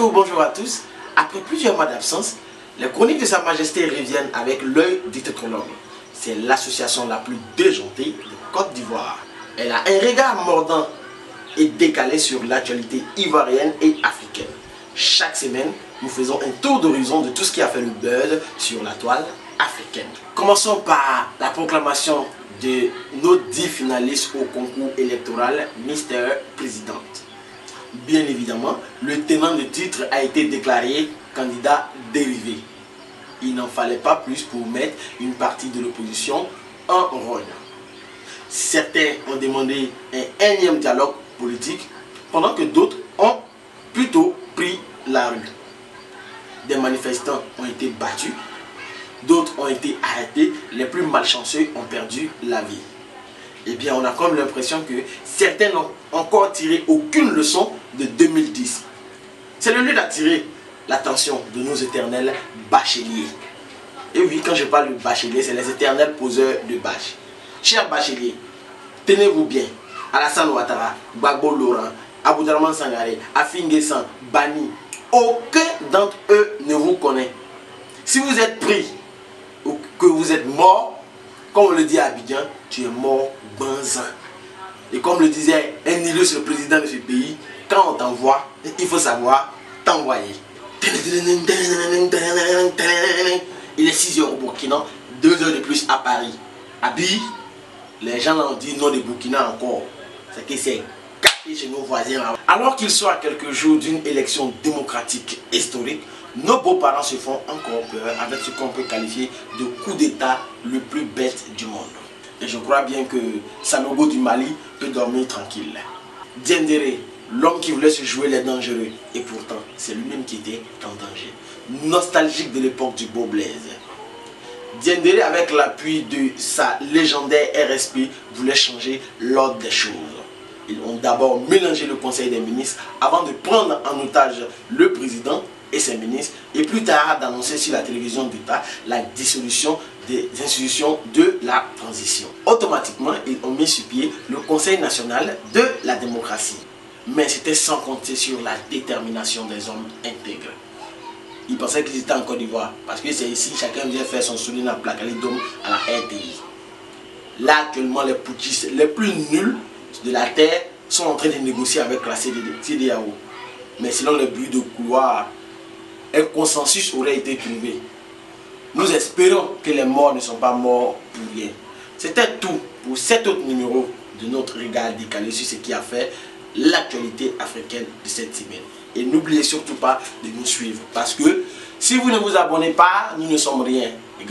Bonjour à tous. Après plusieurs mois d'absence, les chroniques de Sa Majesté reviennent avec l'œil du tétralogue. C'est l'association la plus déjantée de Côte d'Ivoire. Elle a un regard mordant et décalé sur l'actualité ivoirienne et africaine. Chaque semaine, nous faisons un tour d'horizon de tout ce qui a fait le buzz sur la toile africaine. Commençons par la proclamation de nos 10 finalistes au concours électoral Mister Présidente. Bien évidemment, le tenant de titre a été déclaré candidat dérivé. Il n'en fallait pas plus pour mettre une partie de l'opposition en rogne. Certains ont demandé un énième dialogue politique, pendant que d'autres ont plutôt pris la rue. Des manifestants ont été battus, d'autres ont été arrêtés, les plus malchanceux ont perdu la vie. Eh bien, on a comme l'impression que certains n'ont encore tiré aucune leçon de 2010. C'est le lieu d'attirer l'attention de nos éternels bacheliers. Et oui, quand je parle de bacheliers, c'est les éternels poseurs de bâches. Chers bacheliers, tenez-vous bien. Alassane Ouattara, Gbagbo Laurent, Aboudraman Sangaré, Afinguessan, Bani, aucun d'entre eux ne vous connaît. Si vous êtes pris ou que vous êtes mort, comme on le dit à Abidjan, tu es mort banzan. Et comme le disait un illustre président de ce pays, quand on t'envoie, il faut savoir t'envoyer. Il est 6 h au Burkina, 2 h de plus à Paris. À Bi, les gens ont dit non de Burkina encore. C'est que c'est capé chez nos voisins. Alors qu'il soit à quelques jours d'une élection démocratique historique, nos beaux-parents se font encore peur avec ce qu'on peut qualifier de coup d'État le plus bête du monde. Et je crois bien que Sanogo du Mali peut dormir tranquille. Diendéré, l'homme qui voulait se jouer les dangereux, et pourtant c'est lui-même qui était en danger. Nostalgique de l'époque du Beau Blaise. Diendéré, avec l'appui de sa légendaire RSP, voulait changer l'ordre des choses. Ils ont d'abord mélangé le conseil des ministres avant de prendre en otage le président et ses ministres, et plus tard d'annoncer sur la télévision d'État la dissolution des institutions de la transition. Automatiquement, ils ont mis sur pied le Conseil national de la démocratie. Mais c'était sans compter sur la détermination des hommes intègres. Ils pensaient qu'ils étaient en Côte d'Ivoire, parce que c'est ici, chacun vient faire son soulier dans la plaque à la RTI. Là, actuellement, les putschistes les plus nuls de la terre sont en train de négocier avec la CEDEAO. Mais selon les bruits de couloir, un consensus aurait été trouvé. Nous espérons que les morts ne sont pas morts pour rien. C'était tout pour cet autre numéro de notre regard décalé sur ce qui a fait l'actualité africaine de cette semaine. Et n'oubliez surtout pas de nous suivre, parce que si vous ne vous abonnez pas, nous ne sommes rien. Et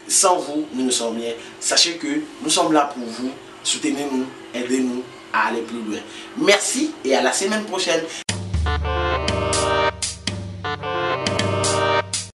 sans vous, nous ne sommes rien. Sachez que nous sommes là pour vous. Soutenez-nous, aidez-nous à aller plus loin. Merci et à la semaine prochaine.